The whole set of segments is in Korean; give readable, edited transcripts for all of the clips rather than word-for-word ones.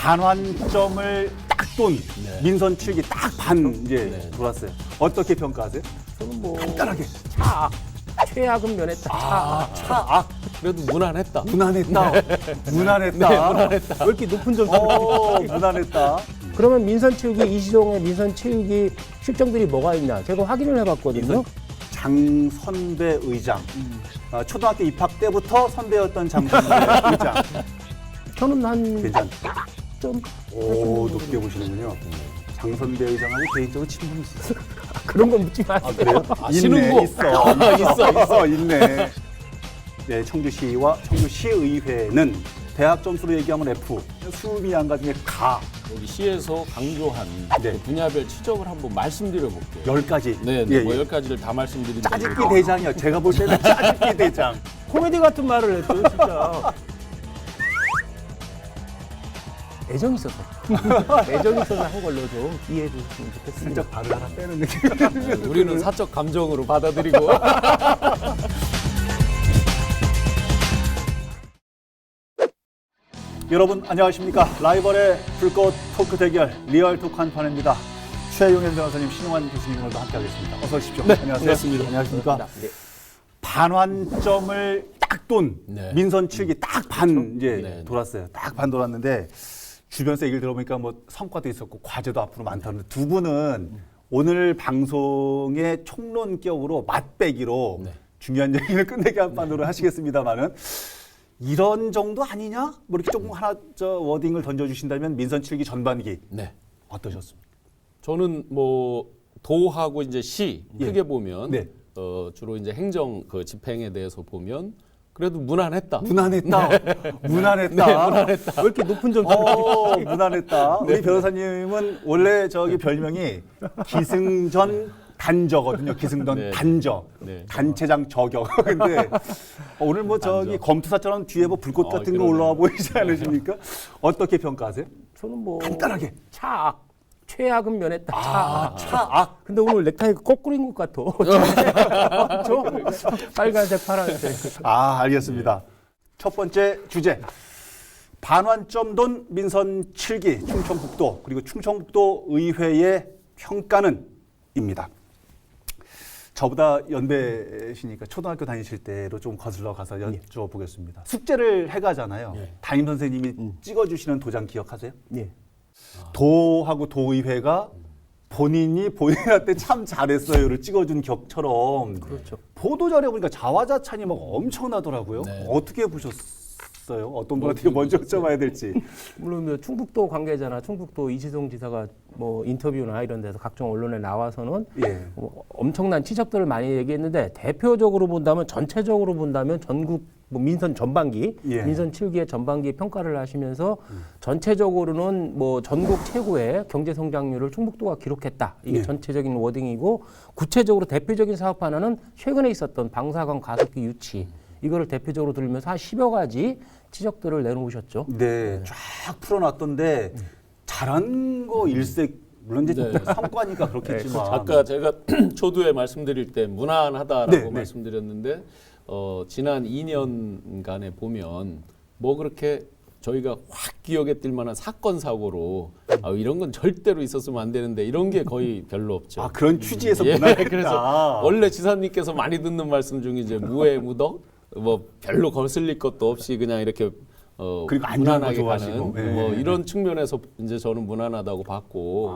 반환점을 딱 돈 민선 7기 딱 반 이제 돌았어요. 어떻게 평가하세요? 저는 뭐 간단하게. 차악, 최악은 면했다. 차악. 그래도 무난했다. 무난했다. 무난했다. 네, 무난했다. 왜 이렇게 높은 점? 무난했다. 그러면 민선체육이 이시동의 민선체육이 실정들이 뭐가 있냐? 제가 확인을 해봤거든요. 장선배 의장. 초등학교 입학 때부터 선배였던 장선배 의장. 저는 한 괜찮다. 좀 오, 높게 보시는군요. 장선배 의장하고 개인적으로 친분이 있어요. 그런 거 묻지 마세요. 아, 그래요? 아시는 거. 있어. 있네. 네, 청주시와 청주시의회는 대학 점수로 얘기하면 F, 수음이 안 가중에 가. 여기 시에서 강조한 네. 그 분야별 치적을 한번 말씀드려볼게요. 10가지. 네, 예, 뭐 예. 10가지를 다 말씀드리면 짜집기 대장이요. 제가 볼 때는 짜집기 대장. 코미디 같은 말을 했어요, 진짜. 애정 있어서. 애정 있어서 한 걸로 좀 이해해 주셨으면 좋겠습니다. 슬쩍 발을 하나 빼는 느낌. 우리는 사적 감정으로 받아들이고 여러분 안녕하십니까. 라이벌의 불꽃 토크 대결 리얼 토크 한판입니다. 최용현 변호사님, 신용환 교수님과도 함께하겠습니다. 어서 오십시오. 네, 안녕하세요. 반갑습니다. 안녕하십니까. 네. 반환점을 딱 돈 네. 민선 7기 딱 반 이제 네. 돌았어요. 딱 반 돌았는데 주변에서 얘기를 들어보니까 뭐 성과도 있었고 과제도 앞으로 많다는데 두 분은 오늘 방송의 총론격으로 맛배기로 네. 중요한 얘기를 끝내게 한 판으로 하시겠습니다만은 이런 정도 아니냐? 뭐 이렇게 조금 하나 저 워딩을 던져주신다면 민선 7기 전반기 네. 어떠셨습니까? 저는 뭐 도하고 이제 시 예. 크게 보면 네. 주로 이제 행정 그 집행에 대해서 보면 그래도 무난했다. 무난했다. 무난했다. 네, 무난했다. 왜 이렇게 높은 점? 무난했다. 우리 변호사님은 원래 저기 별명이 기승전 단저거든요. 기승전 네. 단저. 네. 단체장 저격. 근데 오늘 뭐 저기 검투사처럼 뒤에 뭐 불꽃 같은 거 그러네요. 올라와 보이지 않으십니까? 어떻게 평가하세요? 저는 뭐 간단하게. 차악, 최악은 면했다. 차악. 근데 오늘 넥타이가 거꾸로인 것 같아. 저 빨간색, 파란색. 알겠습니다. 첫 번째 주제. 반환점 돈 민선 7기 충청북도 그리고 충청북도 의회의 평가는 입니다. 저보다 연배시니까 초등학교 다니실 때로 좀 거슬러 가서 여쭤보겠습니다. 숙제를 해가잖아요. 예. 담임 선생님이 찍어주시는 도장 기억하세요? 예. 도하고 도의회가 본인이 본인한테 참 잘했어요를 찍어준 격처럼 그렇죠. 보도자료 보니까 자화자찬이 막 엄청나더라고요. 네. 어떻게 보셨어요? 어떤 분한테 먼저 여쭤봐야 될지. 물론 뭐 충북도 관계자나 충북도 이시동 지사가 뭐 인터뷰나 이런 데서 각종 언론에 나와서는 예. 뭐 엄청난 지적들을 많이 얘기했는데 대표적으로 본다면 전체적으로 본다면 전국 뭐 민선 전반기, 예. 민선 7기의 전반기 평가를 하시면서 전체적으로는 뭐 전국 최고의 경제 성장률을 충북도가 기록했다. 이게 예. 전체적인 워딩이고 구체적으로 대표적인 사업 하나는 최근에 있었던 방사선 가속기 유치 이거를 대표적으로 들면서 한 10여 가지 지적들을 내놓으셨죠. 네, 쫙 풀어놨던데 잘한 거 일색 물론 이제 네. 성과니까 그렇겠지만 아까 제가 초두에 말씀드릴 때 무난하다라고 네, 네. 말씀드렸는데 지난 2년간에 보면 뭐 그렇게 저희가 확 기억에 띌 만한 사건 사고로 이런 건 절대로 있었으면 안 되는데 이런 게 거의 별로 없죠. 그런 취지에서 예, 무난했다. 그래서 원래 지사님께서 많이 듣는 말씀 중에 이제 무해 무덕 뭐 별로 거슬릴 것도 없이 그냥 이렇게 그리고 안전한 거 무난하게 좋아하시고. 가는 예. 뭐 이런 측면에서 이제 저는 무난하다고 봤고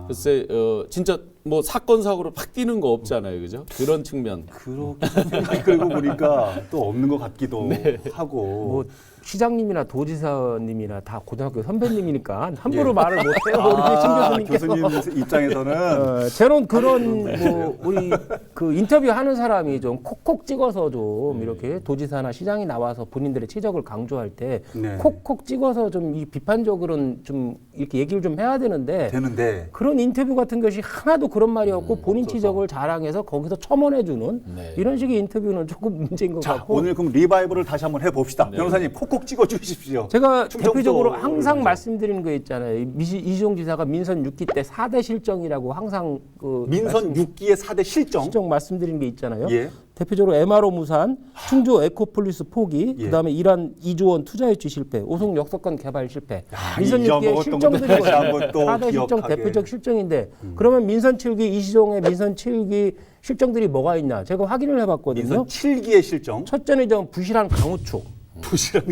글쎄 진짜 뭐 사건 사고로 팍 뛰는 거 없잖아요, 그죠? 그런 측면. 그렇게 생각이 끌고 보니까 또 없는 것 같기도 하고. 뭐 시장님이나 도지사님이나 다 고등학교 선배님이니까 함부로 말을 못해요. 우리 신 교수님께서. 교수님 입장에서는 저는 그런 뭐 우리 그 인터뷰 하는 사람이 좀 콕콕 찍어서 좀 이렇게 도지사나 시장이 나와서 본인들의 치적을 강조할 때 네. 콕콕 찍어서 좀 이 비판적으로는 좀 이렇게 얘기를 좀 해야 되는데 그런 인터뷰 같은 것이 하나도 그런 말이 없고 본인 치적을 자랑해서 거기서 첨언해주는 네. 이런 식의 인터뷰는 조금 문제인 것 자, 같고. 오늘 그럼 리바이벌을 다시 한번 해봅시다. 네. 변호사님 콕콕 꼭 찍어주십시오. 제가 충청도 대표적으로 항상 그러죠. 말씀드리는 거 있잖아요. 이시종 지사가 민선 6기 때 4대 실정이라고 항상 민선 6기의 4대 실정. 실정 말씀드리는 게 있잖아요. 예. 대표적으로 MRO 무산, 충주 에코폴리스 포기, 예. 그다음에 이란 2조 원 투자 유치 실패, 오송 역석권 개발 실패. 야, 민선 6기의 잊어먹었던 것들 실정들이 다시 한번 또 4대 실정 기억하게. 대표적 실정인데 그러면 민선 7기 이시종의 민선 7기 실정들이 뭐가 있냐? 제가 확인을 해봤거든요. 민선 7기의 실정. 첫째는 부실한 강우축. 부실한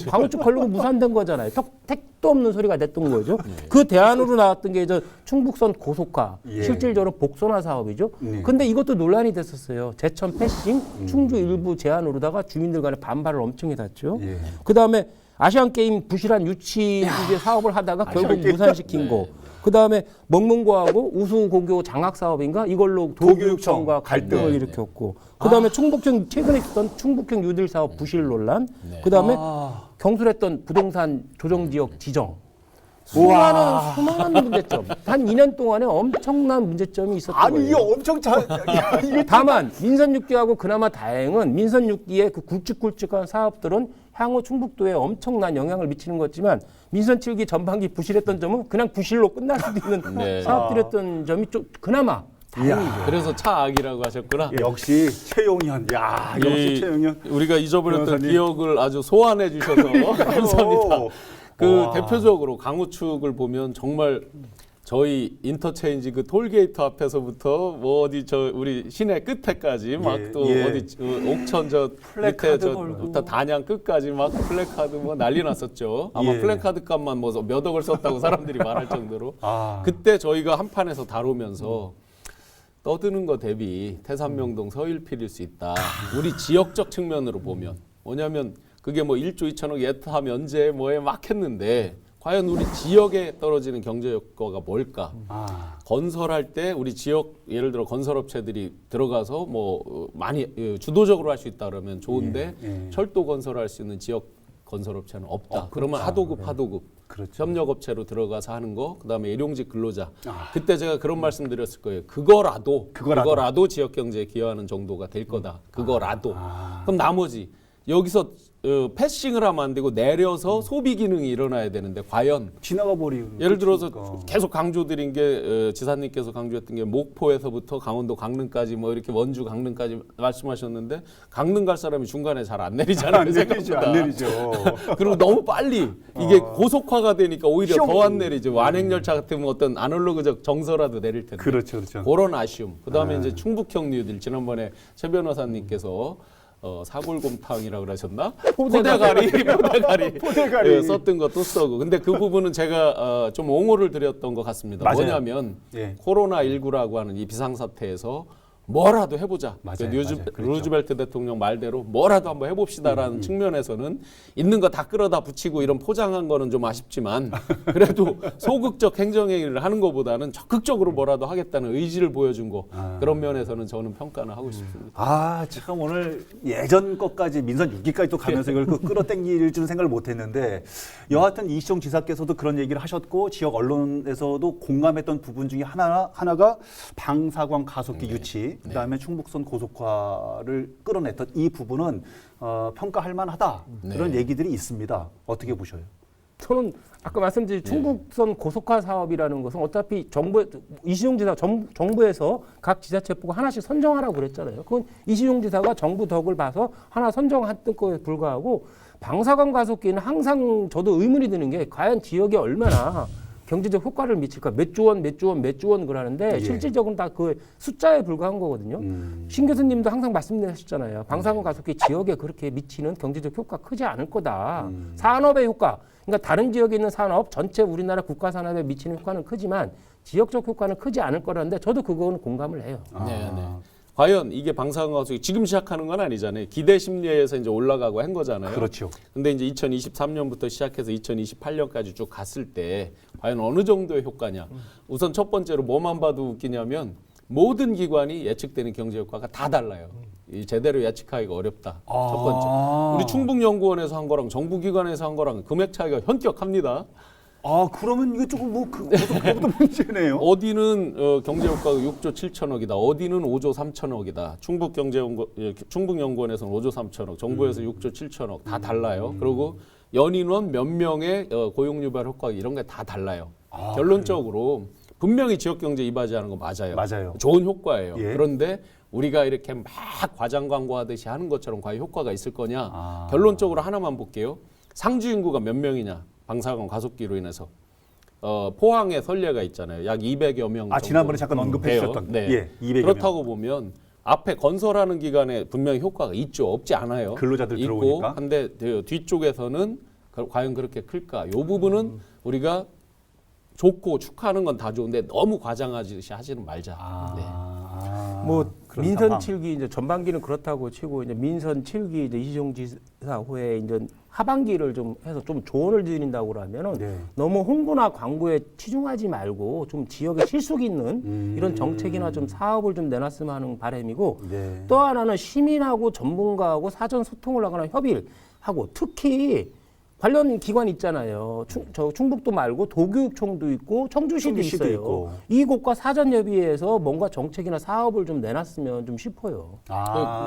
강우축 걸리고 무산된 거잖아요. 택도 없는 소리가 냈던 거죠. 그 대안으로 나왔던 게 충북선 고속화, 예. 실질적으로 복선화 사업이죠. 네. 근데 이것도 논란이 됐었어요. 제천 패싱, 충주 일부 제한으로다가 주민들 간에 반발을 엄청 해놨죠. 예. 그다음에 아시안 게임 부실한 유치 이제 사업을 하다가 결국 무산시킨 거. 그다음에 먹문고하고 우수고교 장학 사업인가 이걸로 도교육청과 갈등을 네. 일으켰고 그다음에 충북형 최근에 있었던 충북형 뉴딜 사업 부실 논란 그다음에 경솔했던 부동산 조정 지역 지정 수많은 문제점 한 2년 동안에 엄청난 문제점이 있었던 아니 거예요. 이게 엄청 이게 다만 민선 6기하고 그나마 다행은 민선 6기의 그 굵직굵직한 사업들은 향후 충북도에 엄청난 영향을 미치는 거지만 민선 7기 전반기 부실했던 점은 그냥 부실로 끝날 수도 있는 네. 사업들이었던 점이 좀 그나마 다행이죠. 그래서 차악이라고 하셨구나. 역시 최용현. 야, 역시 최용현. 우리가 잊어버렸던 변호사님. 기억을 아주 소환해 주셔서 감사합니다. 그 와. 대표적으로 강우축을 보면 정말 저희 인터체인지 그 톨게이트 앞에서부터 뭐 어디 우리 시내 끝에까지 막 또 예. 어디 옥천 밑에 저 단양 끝까지 막 플래카드 뭐 난리 났었죠. 아마 예. 플래카드 값만 뭐 몇 억을 썼다고 사람들이 말할 정도로. 아. 그때 저희가 한판에서 다루면서 떠드는 거 대비 태산명동 서일필일 수 있다. 우리 지역적 측면으로 보면 뭐냐면 그게 뭐 1조 2천억 예타 면제 뭐에 막 했는데 과연 우리 지역에 떨어지는 경제 효과가 뭘까? 건설할 때 우리 지역 예를 들어 건설업체들이 들어가서 뭐 많이 주도적으로 할 수 있다 그러면 좋은데 예. 철도 건설할 수 있는 지역 건설업체는 없다. 그러면 하도급 그렇죠. 협력업체로 들어가서 하는 거, 그다음에 일용직 근로자. 그때 제가 그런 말씀드렸을 거예요. 그거라도 지역 경제에 기여하는 정도가 될 거다. 그거라도. 그럼 나머지 여기서 패싱을 하면 안 되고 내려서 소비 기능이 일어나야 되는데 과연 지나가 버리는. 예를 들어서 계속 강조드린 게 지사님께서 강조했던 게 목포에서부터 강원도 강릉까지 뭐 이렇게 원주 강릉까지 말씀하셨는데 강릉 갈 사람이 중간에 잘 안 내리잖아요. 안 내리죠. 안 내리죠. 그리고 너무 빨리 이게 고속화가 되니까 오히려 시험. 더 안 내리죠. 완행열차 같으면 어떤 아날로그적 정서라도 내릴 텐데. 그렇죠, 그렇죠. 그런 아쉬움. 그다음에 이제 충북형 뉴딜 지난번에 최 변호사님께서 사골곰탕이라고 그러셨나? 포대가리 예, 썼던 것도 쓰고. 근데 그 부분은 제가 좀 옹호를 드렸던 것 같습니다. 맞아요. 뭐냐면 예. 코로나19라고 하는 이 비상사태에서 뭐라도 해보자. 맞아요, 그 맞아요. 그렇죠. 루즈벨트 대통령 말대로 뭐라도 한번 해봅시다라는 측면에서는 있는 거 다 끌어다 붙이고 이런 포장한 거는 좀 아쉽지만 그래도 소극적 행정행위를 하는 것보다는 적극적으로 뭐라도 하겠다는 의지를 보여준 거 그런 면에서는 저는 평가는 하고 싶습니다. 아, 참 오늘 예전 것까지 민선 6기까지 또 가면서 이걸 끌어당길 줄은 생각을 못 했는데 여하튼 이시종 지사께서도 그런 얘기를 하셨고 지역 언론에서도 공감했던 부분 중에 하나가 방사광 가속기 유치 그다음에 충북선 고속화를 끌어냈던 이 부분은 평가할 만하다. 그런 얘기들이 있습니다. 어떻게 보셔요? 저는 아까 말씀드린 충북선 고속화 사업이라는 것은 어차피 이시종 지사 정부에서 각 지자체부가 하나씩 선정하라고 그랬잖아요. 그건 이시종 지사가 정부 덕을 봐서 하나 선정했던 거에 불과하고 방사광 가속기는 항상 저도 의문이 드는 게 과연 지역에 얼마나 경제적 효과를 미칠까? 몇 조 원 그러는데 예. 실질적으로는 다 그 숫자에 불과한 거거든요. 신 교수님도 항상 말씀하셨잖아요. 방사광 가속기 지역에 그렇게 미치는 경제적 효과 크지 않을 거다. 산업의 효과, 그러니까 다른 지역에 있는 산업 전체 우리나라 국가 산업에 미치는 효과는 크지만 지역적 효과는 크지 않을 거라는데 저도 그거는 공감을 해요. 네. 과연 이게 방사능 가속이 지금 시작하는 건 아니잖아요. 기대 심리에서 이제 올라가고 한 거잖아요. 그렇죠. 근데 이제 2023년부터 시작해서 2028년까지 쭉 갔을 때 과연 어느 정도의 효과냐. 우선 첫 번째로 뭐만 봐도 웃기냐면 모든 기관이 예측되는 경제 효과가 다 달라요. 이 제대로 예측하기가 어렵다. 첫 번째. 우리 충북연구원에서 한 거랑 정부 기관에서 한 거랑 금액 차이가 현격합니다. 아, 그러면 이거 조금 그것도 문제네요. 어디는 경제 효과가 6조 7천억이다. 어디는 5조 3천억이다. 충북연구원에서는 5조 3천억, 정부에서 6조 7천억 다 달라요. 그리고 연인원 몇 명의 고용 유발 효과 이런 게 다 달라요. 아, 결론적으로 분명히 지역 경제 이바지하는 거 맞아요. 맞아요. 좋은 효과예요. 예. 그런데 우리가 이렇게 막 과장 광고하듯이 하는 것처럼 과연 효과가 있을 거냐? 아. 결론적으로 하나만 볼게요. 상주 인구가 몇 명이냐? 방사선 가속기로 인해서 포항에 선례가 있잖아요. 약 200여 명 정도. 지난번에 잠깐 언급해 돼요. 주셨던. 네. 예, 200여 그렇다고 보면 앞에 건설하는 기간에 분명히 효과가 있죠. 없지 않아요. 근로자들 있고 들어오니까. 한데 뒤쪽에서는 과연 그렇게 클까? 이 부분은 우리가 좋고 축하하는 건 다 좋은데 너무 과장하듯이 하지는 말자. 네. 뭐 그런 민선 상황. 7기 이제 전반기는 그렇다고 치고 이제 민선 7기 이제 이시종 지사 후에 이제 하반기를 좀 해서 좀 조언을 드린다고 그러면은 네. 너무 홍보나 광고에 치중하지 말고 좀 지역에 실속 있는 이런 정책이나 좀 사업을 좀 내놨으면 하는 바람이고 네. 또 하나는 시민하고 전문가하고 사전 소통을 하거나 협의를 하고 특히 관련 기관 있잖아요. 충북도 말고 도교육청도 있고 청주시도 청주시도 있어요. 있고. 이곳과 사전 협의해서 뭔가 정책이나 사업을 좀 내놨으면 좀 싶어요.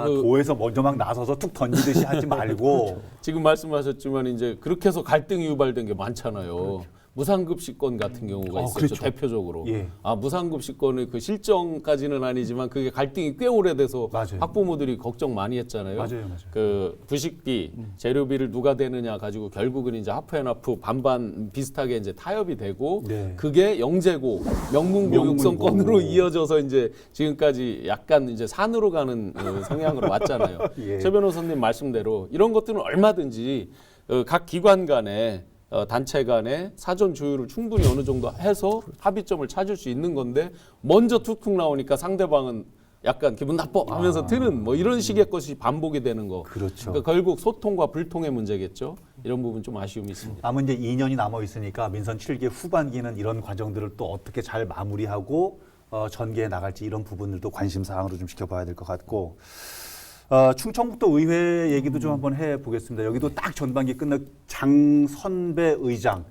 도에서 먼저 막 나서서 툭 던지듯이 하지 말고. 지금 말씀하셨지만 이제 그렇게 해서 갈등이 유발된 게 많잖아요. 무상급식권 같은 경우가 있었죠. 그렇죠. 대표적으로. 예. 무상급식권의 그 실정까지는 아니지만 그게 갈등이 꽤 오래돼서 맞아요. 학부모들이 걱정 많이 했잖아요. 맞아요. 그 부식비, 재료비를 누가 대느냐 가지고 결국은 이제 하프앤하프 반반 비슷하게 이제 타협이 되고 네. 그게 영재고 명문고 명문고. 육성권으로 이어져서 이제 지금까지 약간 이제 산으로 가는 성향으로 왔잖아요. 예. 최 변호사님 말씀대로 이런 것들은 얼마든지 각 기관 간에 단체 간에 사전 조율을 충분히 어느 정도 해서 합의점을 찾을 수 있는 건데 먼저 툭툭 나오니까 상대방은 약간 기분 나빠 하면서 트는 뭐 이런 식의 것이 반복이 되는 거. 그렇죠. 그러니까 결국 소통과 불통의 문제겠죠. 이런 부분 좀 아쉬움이 있습니다. 남은 이제 2년이 남아 있으니까 민선 7기 후반기는 이런 과정들을 또 어떻게 잘 마무리하고 전개해 나갈지 이런 부분들도 관심 사항으로 좀 지켜봐야 될 것 같고. 충청북도 의회 얘기도 좀 한번 해보겠습니다. 여기도 딱 전반기 끝나 장선배 의장.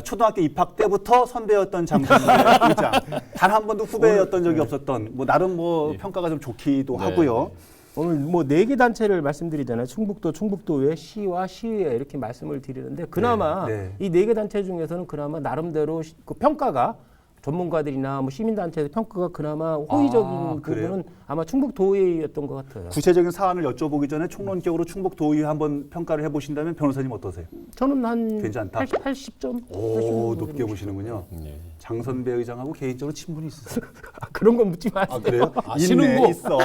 초등학교 입학 때부터 선배였던 장선배 의장. 단 한 번도 후배였던 적이 없었던, 뭐 나름 뭐 평가가 좀 좋기도 네, 하고요. 오늘 뭐 4개 단체를 말씀드리잖아요. 충북도의회, 시와 시의회 이렇게 말씀을 드리는데 그나마 네, 네. 이 4개 단체 중에서는 그나마 나름대로 그 평가가 전문가들이나 뭐 시민단체의 평가가 그나마 호의적인 그래요? 부분은 아마 충북도의회였던 것 같아요. 구체적인 사안을 여쭤보기 전에 총론적으로 충북도의회 한번 평가를 해보신다면 변호사님 어떠세요? 저는 한 괜찮다. 80점? 오, 높게 보시는군요. 네. 장선배 의장하고 개인적으로 친분이 있으세요? 그런 건 묻지 마세요. 그래요? 신흥고. 있어.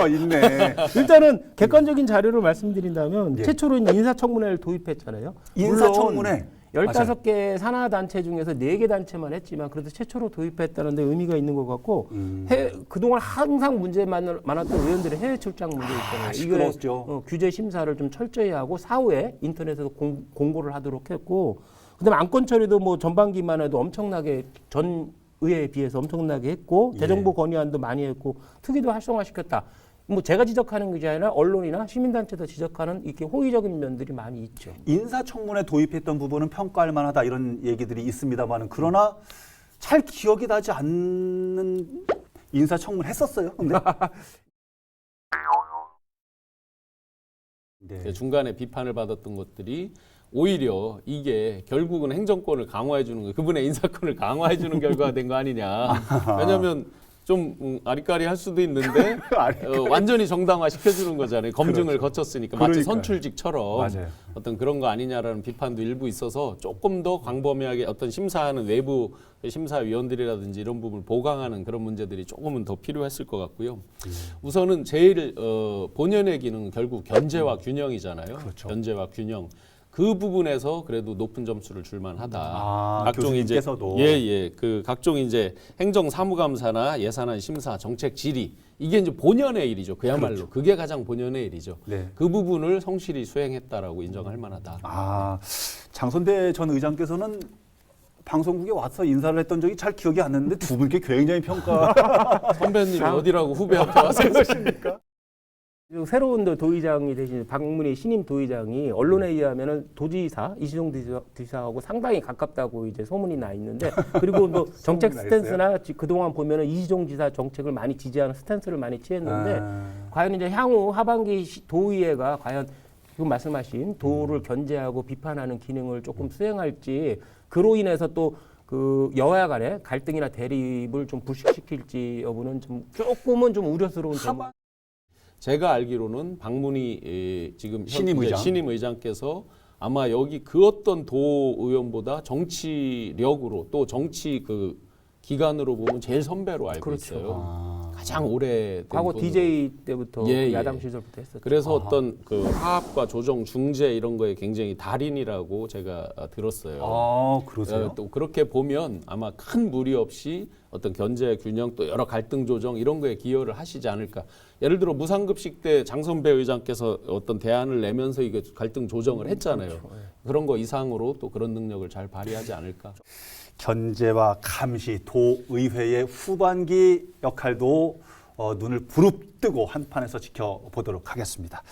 있네. 일단은 객관적인 자료를 말씀드린다면 예. 최초로 이제 인사청문회를 도입했잖아요. 인사청문회. 15개 산하단체 중에서 4개 단체만 했지만 그래도 최초로 도입했다는 데 의미가 있는 것 같고 그동안 항상 문제 많았던 의원들의 해외 출장 문제 있잖아요. 시끄러웠죠. 규제 심사를 좀 철저히 하고 사후에 인터넷에서 공고를 하도록 했고 그다음에 안건 처리도 뭐 전반기만 해도 엄청나게 전 의회에 비해서 엄청나게 했고 예. 대정부 건의안도 많이 했고 특위도 활성화시켰다. 뭐 제가 지적하는 게 아니라 언론이나 시민단체도 지적하는 이렇게 호의적인 면들이 많이 있죠. 인사청문회 도입했던 부분은 평가할 만하다 이런 얘기들이 있습니다만 그러나 잘 기억이 나지 않는 인사청문회 했었어요. 근데 네. 중간에 비판을 받았던 것들이 오히려 이게 결국은 행정권을 강화해 주는 거, 그분의 인사권을 강화해 주는 결과가 된 거 아니냐. 왜냐하면 좀 아리까리할 수도 있는데 완전히 정당화 시켜주는 거잖아요. 검증을 거쳤으니까 마치 그러니까요. 선출직처럼 맞아요. 어떤 그런 거 아니냐라는 비판도 일부 있어서 조금 더 광범위하게 어떤 심사하는 외부 심사위원들이라든지 이런 부분을 보강하는 그런 문제들이 조금은 더 필요했을 것 같고요. 우선은 제일 본연의 기능은 결국 견제와 균형이잖아요. 그렇죠. 견제와 균형. 그 부분에서 그래도 높은 점수를 줄만하다. 교수님께서도. 그 각종 이제 행정 사무감사나 예산안 심사, 정책 질의 이게 이제 본연의 일이죠. 그야말로 그렇죠. 그게 가장 본연의 일이죠. 네. 그 부분을 성실히 수행했다라고 인정할 만하다. 장선배 전 의장께서는 방송국에 와서 인사를 했던 적이 잘 기억이 안 나는데 두 분께 굉장히 평가. 선배님이 어디라고 후배한테 와서 그러십니까? 그리고 새로운 도의장이 되신 박문희 신임 도의장이 언론에 의하면은 도지사 이시종 도지사하고 상당히 가깝다고 이제 소문이 나 있는데 그리고 뭐 정책 소문이 나 스탠스나 그동안 보면은 이시종 지사 정책을 많이 지지하는 스탠스를 많이 취했는데 과연 이제 향후 하반기 도의회가 과연 지금 말씀하신 도를 견제하고 비판하는 기능을 조금 수행할지 그로 인해서 또 그 여야 간의 갈등이나 대립을 좀 불식시킬지 여부는 좀 조금은 좀 우려스러운 점. 제가 알기로는 박문희 지금 신임 의장. 신임 의장께서 아마 여기 그 어떤 도 의원보다 정치력으로 또 정치 그 기간으로 보면 제일 선배로 알고 그렇죠. 있어요. 가장 오래된 과거 분으로. DJ 때부터 예, 예. 야당 시절부터 했었죠. 그래서 어떤 그 화합과 조정, 중재 이런 거에 굉장히 달인이라고 제가 들었어요. 아, 그러세요? 또 그렇게 보면 아마 큰 무리 없이 어떤 견제 균형 또 여러 갈등 조정 이런 거에 기여를 하시지 않을까. 예를 들어 무상급식 때 장선배 의장께서 어떤 대안을 내면서 이게 갈등 조정을 했잖아요. 그렇죠. 예. 그런 거 이상으로 또 그런 능력을 잘 발휘하지 않을까. 견제와 감시, 도의회의 후반기 역할도 눈을 부릅뜨고 한판에서 지켜보도록 하겠습니다.